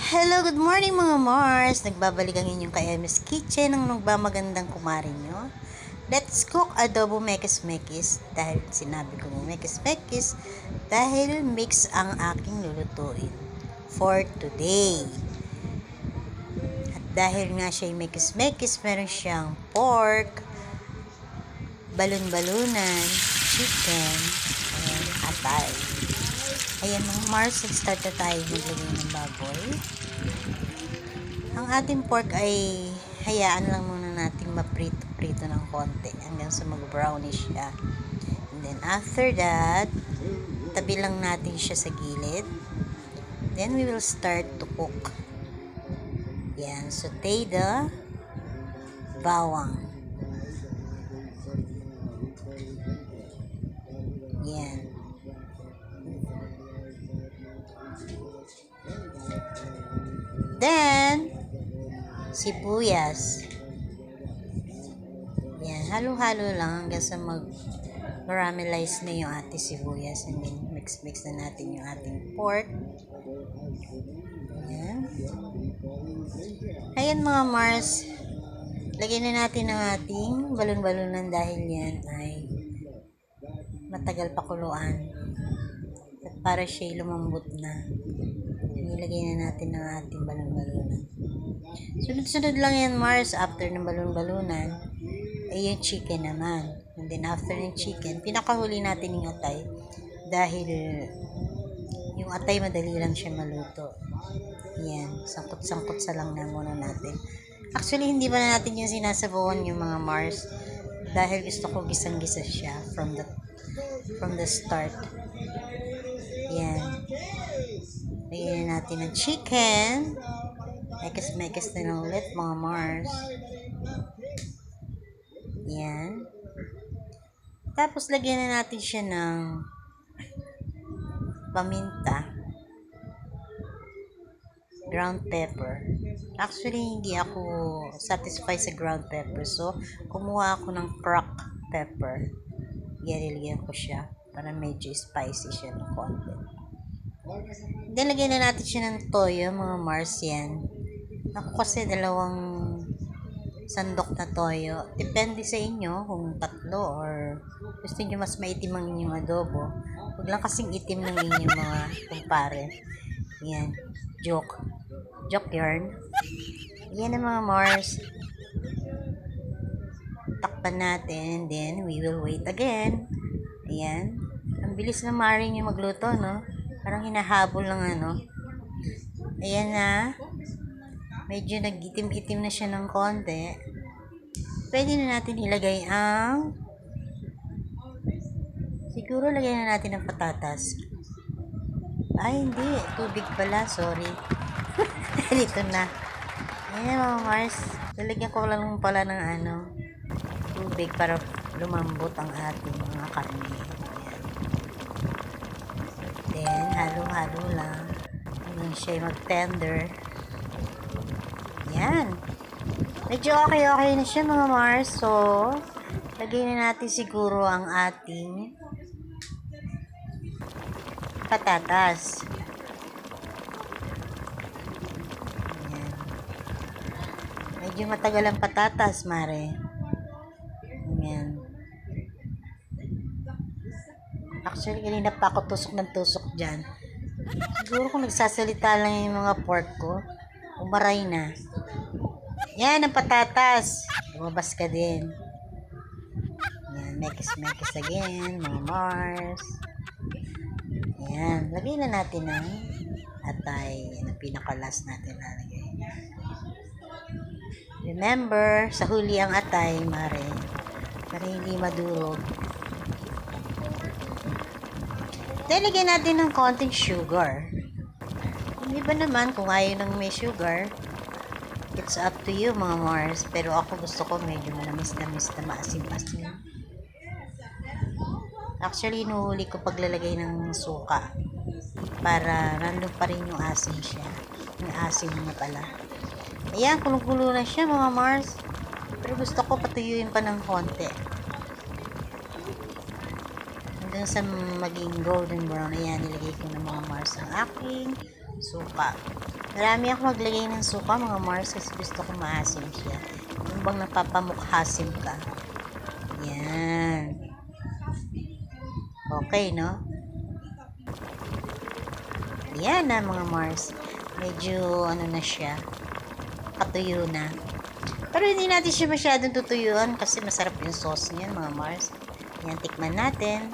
Hello, good morning mga Mars! Nagbabalik ang inyong ka-MS Kitchen ng magmamagandang kumari nyo. Let's cook adobo mekis-mekis. Dahil sinabi ko mekis-mekis, dahil mix ang aking lulutuin for today. At dahil nga siya mekis-mekis, meron siyang pork, balon-balunan, chicken, and atay. Ayan mga Mars, start na tayo maglagay ng baboy. Ang ating pork ay hayaan lang muna nating maprito-prito ng konti hanggang sa mag-brownish siya. And then after that, tabi lang natin siya sa gilid. Then we will start to cook. Yan, saute the bawang. Yan. Then, sibuyas. Yan, halo-halo lang hanggang sa mag-caramelize na yung ating sibuyas. And then, mix-mix na natin yung ating pork. Yan. Ayan mga Mars, lagyan na natin ang ating balon-balunan dahil yan ay matagal pakuluan. At para siya lumambot na, nilagay na natin ang ating balon-balunan. Sunod-sunod lang yan Mars, after ng balon-balunan ay yung chicken naman. And then after ng chicken, pinakahuli natin yung atay dahil yung atay madali lang siya maluto. Yan, sangkot-sangkot sa lang na muna natin. Actually, hindi ba na natin yung sinasabawan yung mga Mars dahil gusto ko gisang-gisa siya from the start. Yan. Lagyan natin ng chicken. Mekis-mekis na lang ulit mga Mars. Yan. Tapos lagyan na natin siya ng paminta. Ground pepper. Actually, hindi ako satisfied sa ground pepper. So, kumuha ako ng crack pepper. Ilagyan ko siya para medyo spicy siya ng konti. Then, lagyan na natin siya ng toyo, mga Mars yan. Ako kasi dalawang sandok na toyo. Depende sa inyo kung tatlo or gusto nyo mas maitim ang inyong adobo. Huwag lang kasing itim ng inyong mga kumpare. Yan. Joke yarn. Yan ang mga Mars. Takpan natin. Then, we will wait again. Ayan. Ang bilis na maring yung magluto, no? Parang hinahabol ng ano. Ayan na. Medyo nag-itim-itim na siya ng konti. Pwede na natin ilagay ang siguro lagyan na natin ng patatas. Ay, hindi. Tubig pala. Sorry. Dito na. Ayan mga Mars. Lalagyan ko lang pala ng tubig para lumambot ang ating mga karne. Then, halo-halo lang. Hanggang siya mag-tender. Yan. Medyo okay na siya mga Mars. So, lagay na natin siguro ang ating patatas. Yan. Medyo matagal ang patatas, Mare. Yan. Actually, kanina pa ako tusok ng tusok dyan. Siguro kung nagsasalita lang yung mga pork ko, umaray na. Yan, ang patatas. Lumabas ka din. Yan, mekis-mekis again, mga Mars. Yan, lagay na natin ng atay. Yan ang pinaka-last natin lalagay. Remember, sa huli ang atay, Mare. Para hindi madurog. Then, lagyan natin ng konting sugar. Hindi ba naman kung ayaw ng may sugar, it's up to you mga Mars. Pero ako gusto ko medyo manamis-namis na maasim-asim. Actually, inuhuli ko paglalagay ng suka. Para nandun pa rin yung asim siya. Yung asim niya pala. Ayan, kulong-kulo na siya mga Mars. Pero gusto ko patuyuin pa ng konti. Hanggang sa maging golden brown. Ayan, nilagay ko ng mga Mars ang aking suka. Marami ako maglagay ng suka mga Mars kasi gusto ko maasim siya. Yung bang napapamukhasim ka. Yan. Okay, no? Yan na mga Mars. Medyo ano na siya. Katuyo na. Pero hindi natin siya masyadong tutuyuan kasi masarap yung sauce niyan mga Mars. Yan, tikman natin.